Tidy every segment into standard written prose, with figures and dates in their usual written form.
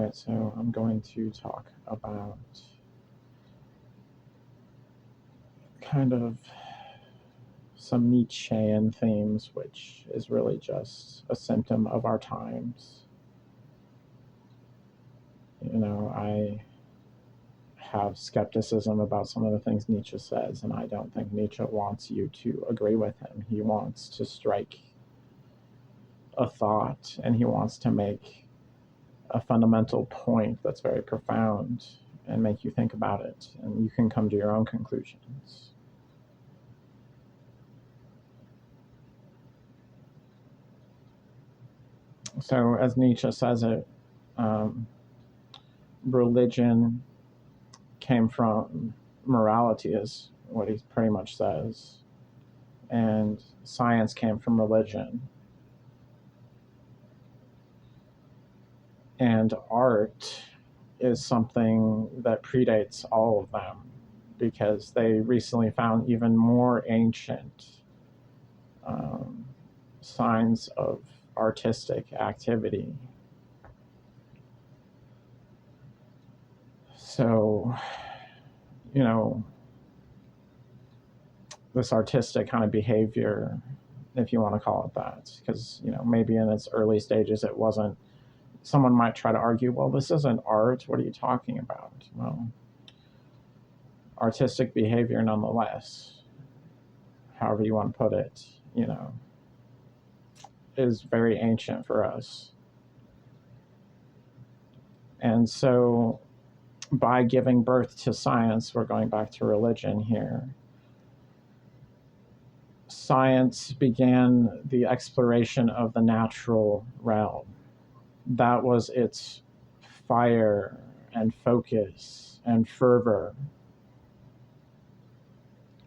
right, so I'm going to talk about kind of some Nietzschean themes, which is really just a symptom of our times. I have skepticism about some of the things Nietzsche says, and I don't think Nietzsche wants you to agree with him. He wants to strike a thought, and he wants to make a fundamental point that's very profound and make you think about it, and you can come to your own conclusions. So, as Nietzsche says it, religion came from morality, is what he pretty much says, and science came from religion. And art is something that predates all of them, because they recently found even more ancient signs of artistic activity. So, this artistic kind of behavior, if you want to call it that, because, maybe in its early stages it wasn't. Someone might try to argue, well, this isn't art. What are you talking about? Well, artistic behavior nonetheless, however you want to put it, is very ancient for us. And so by giving birth to science, we're going back to religion here. Science began the exploration of the natural realm. That was its fire and focus and fervor.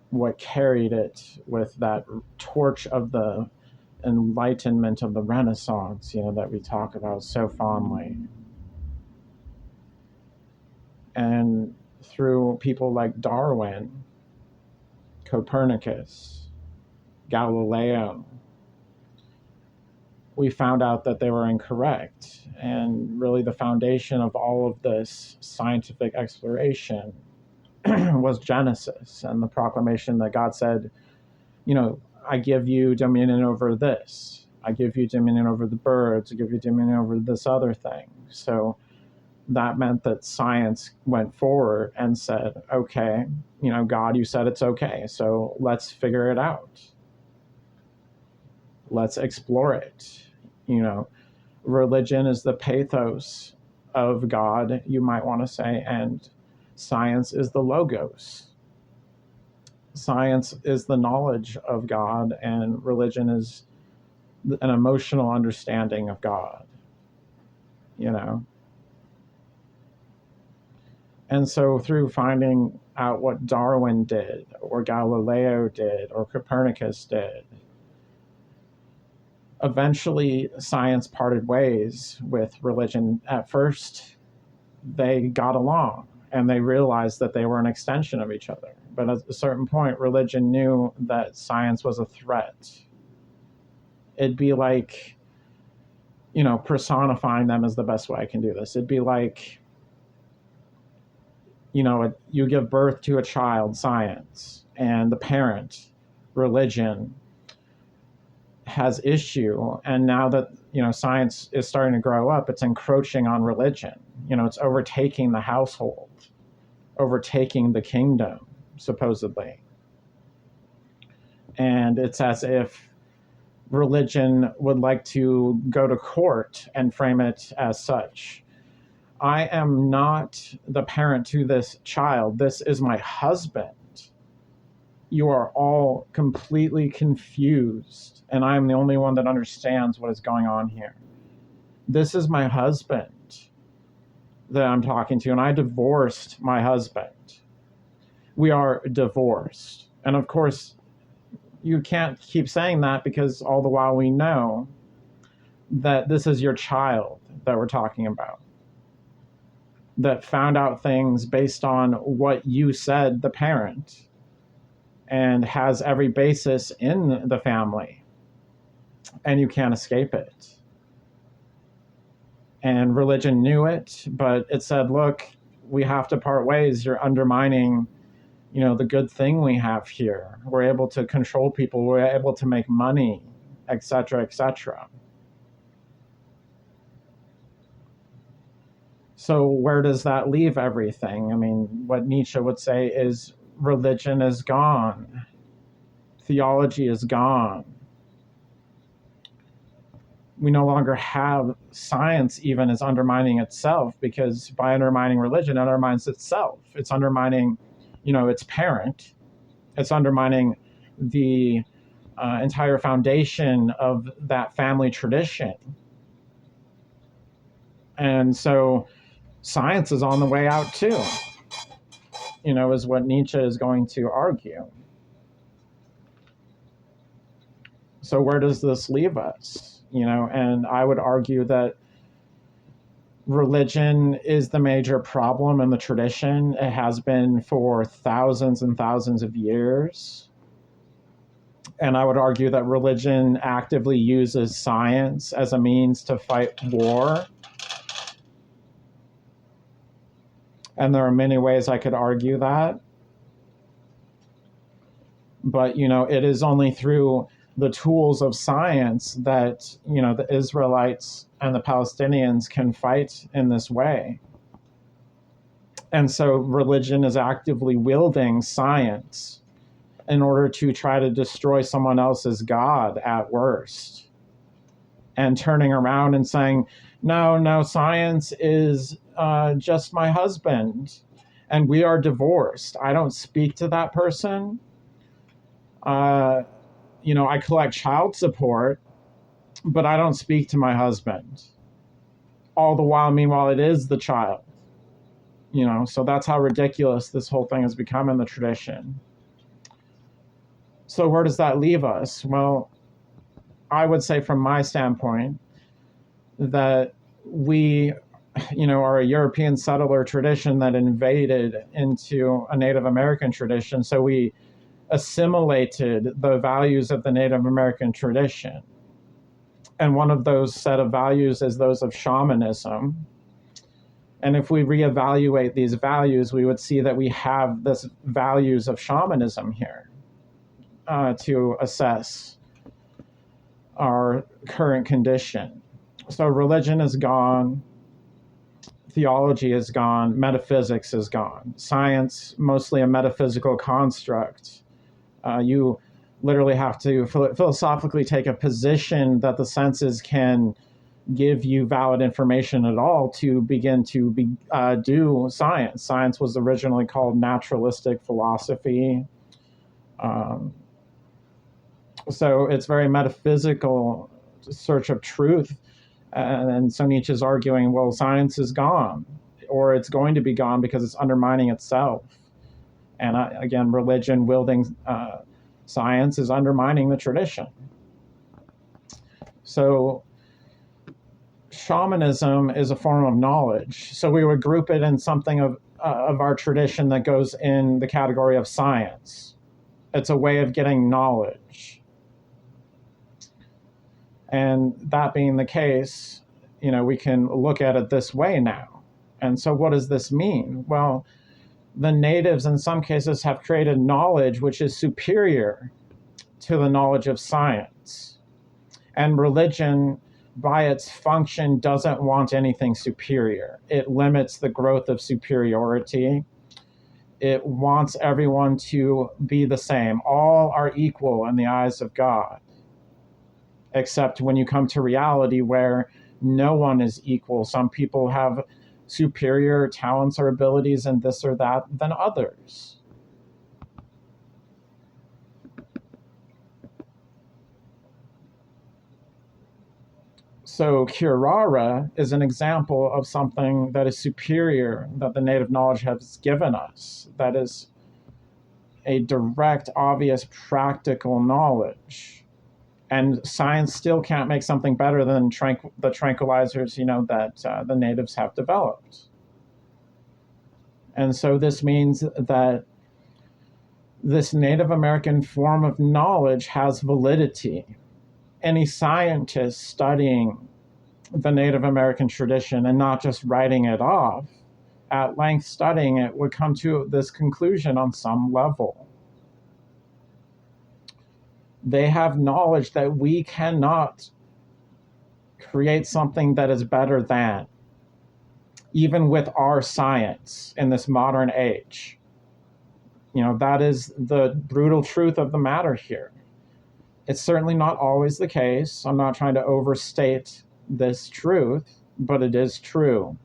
What carried it with that torch of the enlightenment of the Renaissance, that we talk about so fondly. And through people like Darwin, Copernicus, Galileo, we found out that they were incorrect. And really the foundation of all of this scientific exploration was Genesis and the proclamation that God said, I give you dominion over this. I give you dominion over the birds. I give you dominion over this other thing. So that meant that science went forward and said, okay, God, you said it's okay. So let's figure it out. Let's explore it. Religion is the pathos of God, you might want to say, and science is the logos. Science is the knowledge of God, and religion is an emotional understanding of God, And so through finding out what Darwin did, or Galileo did, or Copernicus did, eventually science parted ways with religion. At first, they got along, and they realized that they were an extension of each other. But at a certain point, religion knew that science was a threat. It'd be like, personifying them is the best way I can do this. It'd be like, you give birth to a child, science, and the parent, religion, has issue. And now that, science is starting to grow up, it's encroaching on religion. It's overtaking the household, overtaking the kingdom, supposedly. And it's as if religion would like to go to court and frame it as such. I am not the parent to this child. This is my husband. You are all completely confused, and I am the only one that understands what is going on here. This is my husband that I'm talking to, and I divorced my husband. We are divorced. And of course, you can't keep saying that, because all the while we know that this is your child that we're talking about, that found out things based on what you said, the parent, and has every basis in the family, and you can't escape it. And religion knew it, but it said, look, we have to part ways. You're undermining, the good thing we have here. We're able to control people. We're able to make money, etc., etc. So where does that leave everything? I mean, what Nietzsche would say is religion is gone. Theology is gone. We no longer have science even as undermining itself, because by undermining religion, it undermines itself. It's undermining, its parent. It's undermining the entire foundation of that family tradition. And so science is on the way out too, is what Nietzsche is going to argue. So where does this leave us? And I would argue that religion is the major problem in the tradition. It has been for thousands and thousands of years. And I would argue that religion actively uses science as a means to fight war. And there are many ways I could argue that. But, it is only through the tools of science that, the Israelites and the Palestinians can fight in this way. And so religion is actively wielding science in order to try to destroy someone else's God at worst. And turning around and saying, no, science is just my husband, and we are divorced. I don't speak to that person. I collect child support, but I don't speak to my husband. All the while, meanwhile, it is the child. So that's how ridiculous this whole thing has become in the tradition. So where does that leave us? Well, I would say from my standpoint that we, are a European settler tradition that invaded into a Native American tradition. So we assimilated the values of the Native American tradition. And one of those set of values is those of shamanism. And if we reevaluate these values, we would see that we have this values of shamanism here to assess our current condition. So religion is gone, theology is gone, metaphysics is gone. Science, mostly a metaphysical construct. You literally have to philosophically take a position that the senses can give you valid information at all to begin to do science. Science was originally called naturalistic philosophy. So it's very metaphysical search of truth. And so Nietzsche's arguing, well, science is gone, or it's going to be gone because it's undermining itself. And again, religion wielding science is undermining the tradition. So shamanism is a form of knowledge. So we would group it in something of our tradition that goes in the category of science. It's a way of getting knowledge. And that being the case, we can look at it this way now. And so what does this mean? Well, the natives in some cases have created knowledge which is superior to the knowledge of science. And religion, by its function, doesn't want anything superior. It limits the growth of superiority. It wants everyone to be the same. All are equal in the eyes of God, except when you come to reality where no one is equal. Some people have superior talents or abilities in this or that than others. So Curara is an example of something that is superior that the native knowledge has given us. That is a direct, obvious, practical knowledge. And science still can't make something better than the tranquilizers, that the natives have developed. And so this means that this Native American form of knowledge has validity. Any scientist studying the Native American tradition and not just writing it off, at length studying it, would come to this conclusion on some level. They have knowledge that we cannot create something that is better than, even with our science in this modern age. That is the brutal truth of the matter here. It's certainly not always the case. I'm not trying to overstate this truth, but it is true.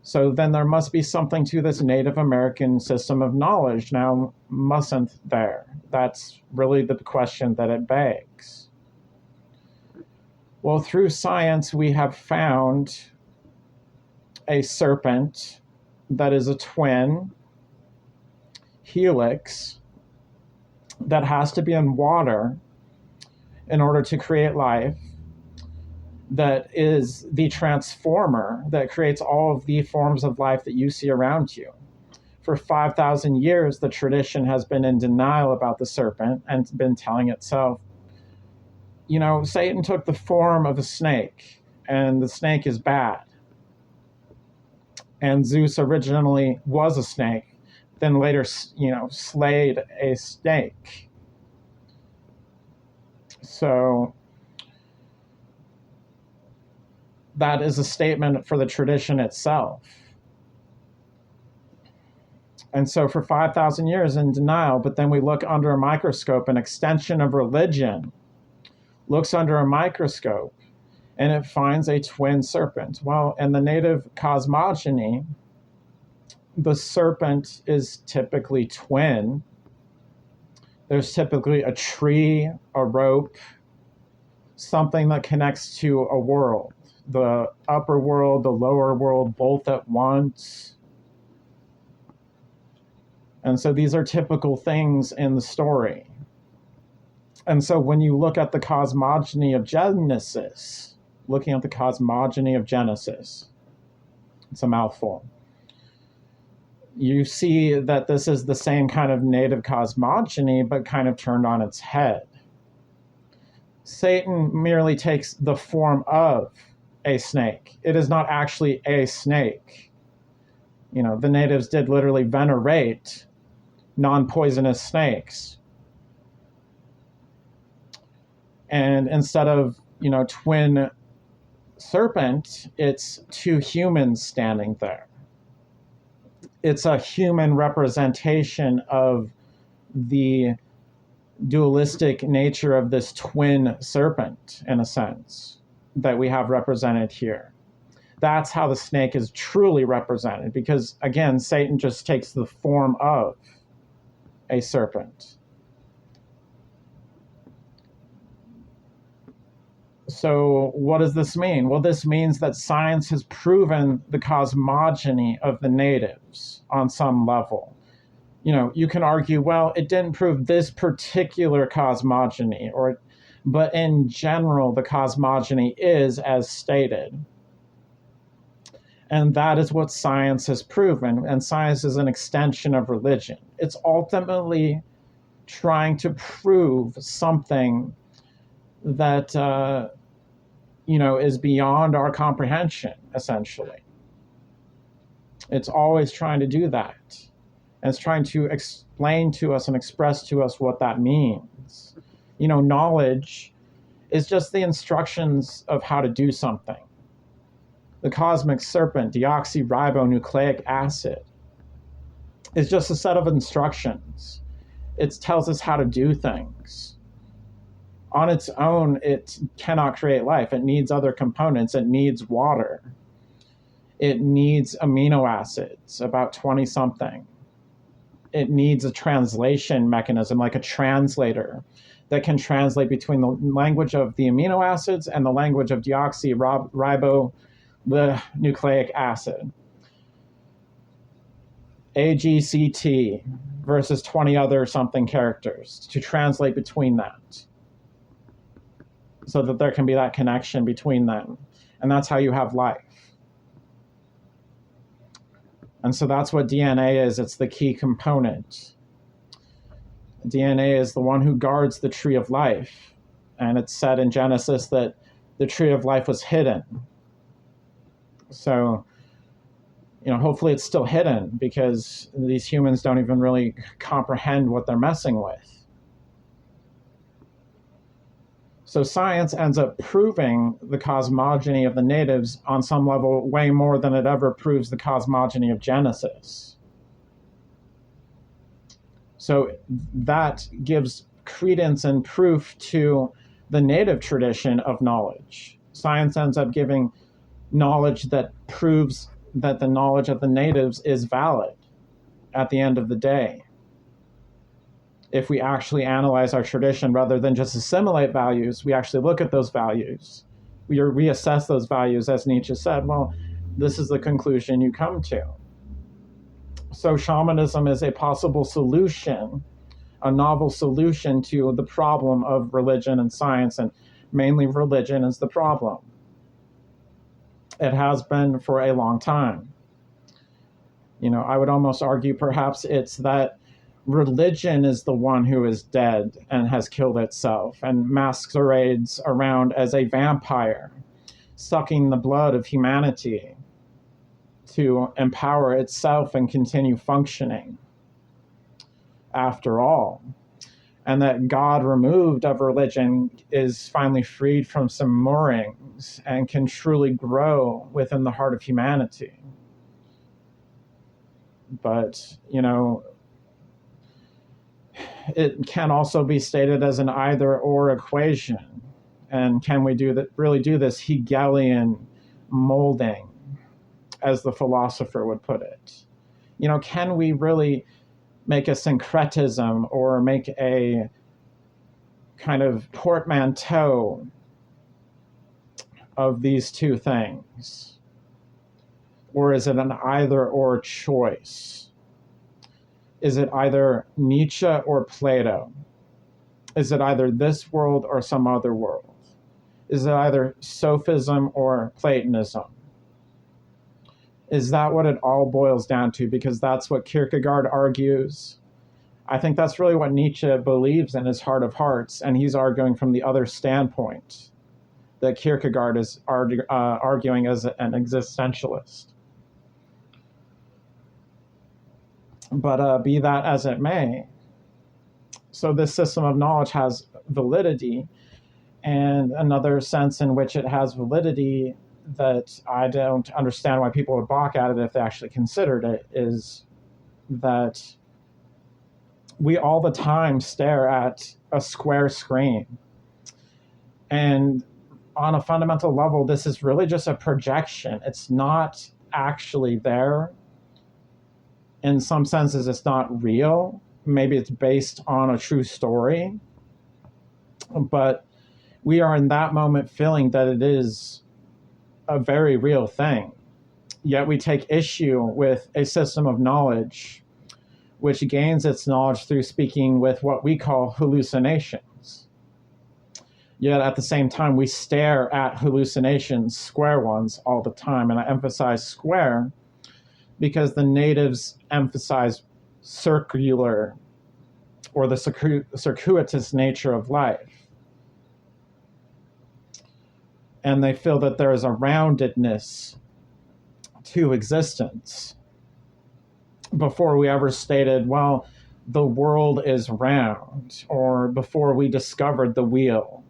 So then there must be something to this Native American system of knowledge. Now, mustn't there? That's really the question that it begs. Well, through science, we have found a serpent that is a twin helix that has to be in water in order to create life, that is the transformer that creates all of the forms of life that you see around you. For 5,000 years, the tradition has been in denial about the serpent and been telling itself, Satan took the form of a snake, and the snake is bad. And Zeus originally was a snake, then later, slayed a snake. So that is a statement for the tradition itself. And so for 5,000 years in denial, but then we look under a microscope, an extension of religion looks under a microscope, and it finds a twin serpent. Well, in the native cosmogony, the serpent is typically twin. There's typically a tree, a rope, something that connects to a world. The upper world, the lower world, both at once. And so these are typical things in the story. And so when you look at the cosmogony of Genesis, it's a mouthful. You see that this is the same kind of native cosmogony, but kind of turned on its head. Satan merely takes the form of a snake. It is not actually a snake. The natives did literally venerate non-poisonous snakes. And instead of, twin serpent, it's two humans standing there. It's a human representation of the dualistic nature of this twin serpent, in a sense, that we have represented here. That's how the snake is truly represented, because, again, Satan just takes the form of a serpent. So what does this mean? Well, this means that science has proven the cosmogony of the natives on some level. You can argue, well, it didn't prove this particular cosmogony, but in general, the cosmogony is as stated. And that is what science has proven. And science is an extension of religion. It's ultimately trying to prove something that, is beyond our comprehension, essentially. It's always trying to do that. And it's trying to explain to us and express to us what that means. Knowledge is just the instructions of how to do something. The cosmic serpent, deoxyribonucleic acid, is just a set of instructions. It tells us how to do things. On its own, it cannot create life. It needs other components. It needs water. It needs amino acids, about 20-something. It needs a translation mechanism, like a translator, that can translate between the language of the amino acids and the language of deoxyribonucleic acid. AGCT versus 20 other something characters to translate between that, so that there can be that connection between them. And that's how you have life. And so that's what DNA is. It's the key component. DNA is the one who guards the tree of life. And it's said in Genesis that the tree of life was hidden. So, hopefully it's still hidden because these humans don't even really comprehend what they're messing with. So science ends up proving the cosmogony of the natives on some level way more than it ever proves the cosmogony of Genesis. So that gives credence and proof to the native tradition of knowledge. Science ends up giving knowledge that proves that the knowledge of the natives is valid at the end of the day. If we actually analyze our tradition rather than just assimilate values, we actually look at those values. We reassess those values, as Nietzsche said, well, this is the conclusion you come to. So shamanism is a possible solution, a novel solution to the problem of religion and science, and mainly religion is the problem. It has been for a long time. I would almost argue perhaps it's that religion is the one who is dead and has killed itself and masquerades around as a vampire, sucking the blood of humanity to empower itself and continue functioning after all. And that God removed of religion is finally freed from some moorings and can truly grow within the heart of humanity. But, it can also be stated as an either-or equation. And can we really do this Hegelian molding, as the philosopher would put it? Can we really make a syncretism or make a kind of portmanteau of these two things? Or is it an either-or choice? Is it either Nietzsche or Plato? Is it either this world or some other world? Is it either sophism or Platonism? Is that what it all boils down to? Because that's what Kierkegaard argues. I think that's really what Nietzsche believes in his heart of hearts, and he's arguing from the other standpoint that Kierkegaard is arguing as an existentialist. But be that as it may, so this system of knowledge has validity, and another sense in which it has validity that I don't understand why people would balk at it if they actually considered it is that we all the time stare at a square screen. And on a fundamental level, this is really just a projection. It's not actually there. In some senses, it's not real. Maybe it's based on a true story. But we are in that moment feeling that it is a very real thing. Yet we take issue with a system of knowledge which gains its knowledge through speaking with what we call hallucinations. Yet at the same time, we stare at hallucinations, square ones, all the time. And I emphasize square because the natives emphasize circular or the circuitous nature of life. And they feel that there is a roundedness to existence. Before we ever stated, well, the world is round, or before we discovered the wheel.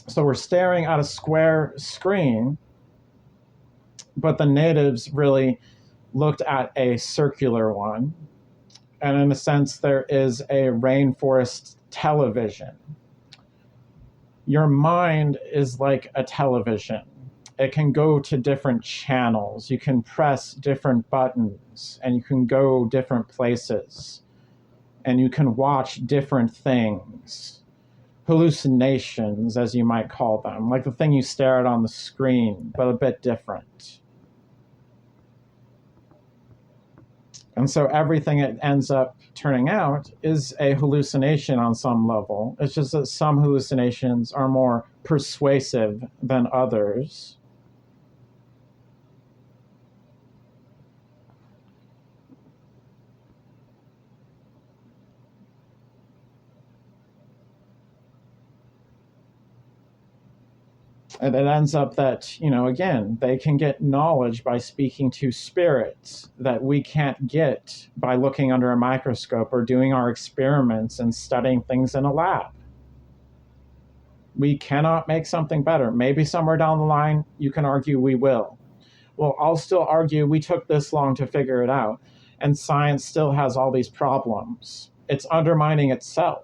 So we're staring at a square screen, but the natives really looked at a circular one. And in a sense, there is a rainforest television. Your mind is like a television. It can go to different channels. You can press different buttons and you can go different places and you can watch different things. Hallucinations, as you might call them, like the thing you stare at on the screen, but a bit different. And so everything it ends up turning out is a hallucination on some level. It's just that some hallucinations are more persuasive than others. And it ends up that, again, they can get knowledge by speaking to spirits that we can't get by looking under a microscope or doing our experiments and studying things in a lab. We cannot make something better. Maybe somewhere down the line, you can argue we will. Well, I'll still argue we took this long to figure it out, and science still has all these problems. It's undermining itself.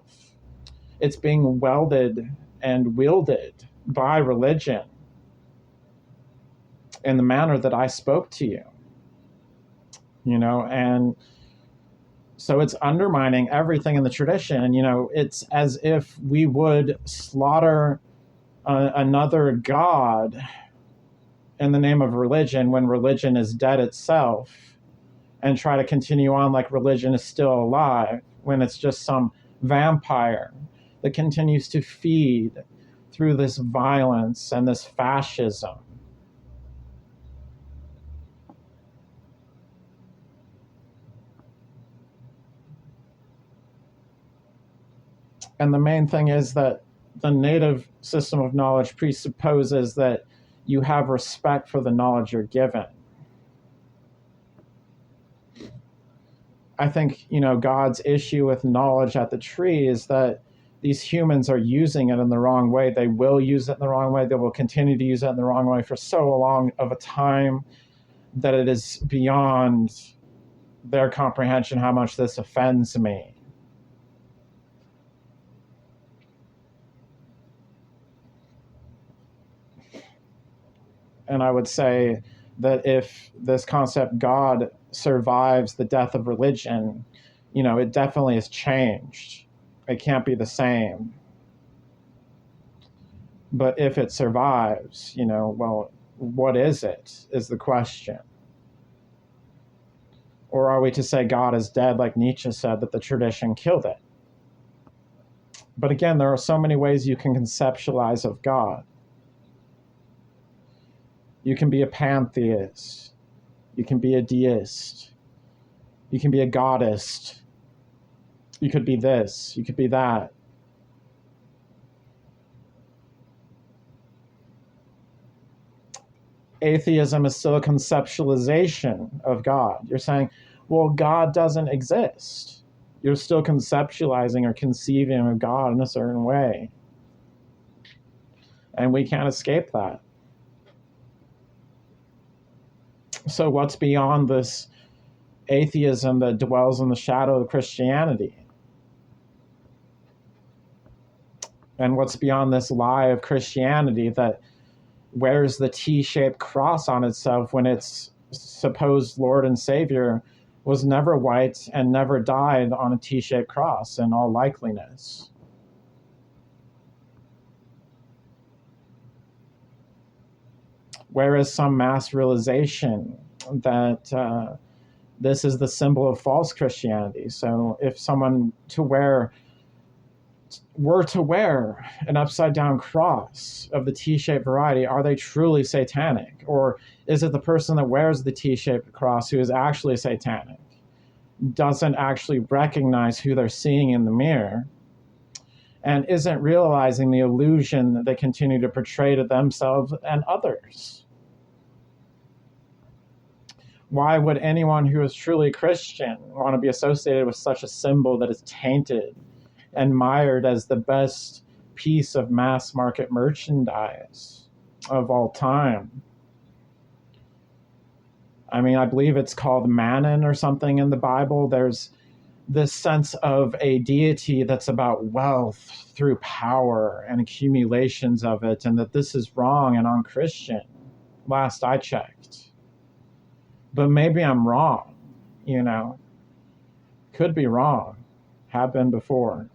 It's being welded and wielded by religion in the manner that I spoke to you, and so it's undermining everything in the tradition. And, it's as if we would slaughter another god in the name of religion when religion is dead itself, and try to continue on like religion is still alive when it's just some vampire that continues to feed through this violence and this fascism. And the main thing is that the native system of knowledge presupposes that you have respect for the knowledge you're given. I think, God's issue with knowledge at the tree is that these humans are using it in the wrong way. They will use it in the wrong way. They will continue to use it in the wrong way for so long of a time that it is beyond their comprehension how much this offends me. And I would say that if this concept God survives the death of religion, it definitely has changed. It can't be the same. But if it survives, well, what is it, is the question. Or are we to say God is dead, like Nietzsche said, that the tradition killed it? But again, there are so many ways you can conceptualize of God. You can be a pantheist. You can be a deist. You can be a goddess. You could be this. You could be that. Atheism is still a conceptualization of God. You're saying, well, God doesn't exist. You're still conceptualizing or conceiving of God in a certain way. And we can't escape that. So what's beyond this atheism that dwells in the shadow of Christianity? And what's beyond this lie of Christianity that wears the T-shaped cross on itself when its supposed Lord and Savior was never white and never died on a T-shaped cross in all likeliness? Where is some mass realization that this is the symbol of false Christianity? So if someone were to wear an upside down cross of the T-shaped variety, are they truly satanic? Or is it the person that wears the T-shaped cross who is actually satanic, doesn't actually recognize who they're seeing in the mirror, and isn't realizing the illusion that they continue to portray to themselves and others? Why would anyone who is truly Christian want to be associated with such a symbol that is tainted and mired as the best piece of mass market merchandise of all time? I mean, I believe it's called Mammon or something in the Bible. There's this sense of a deity that's about wealth through power and accumulations of it, and that this is wrong and unchristian, last I checked. But maybe I'm wrong, Could be wrong. Have been before.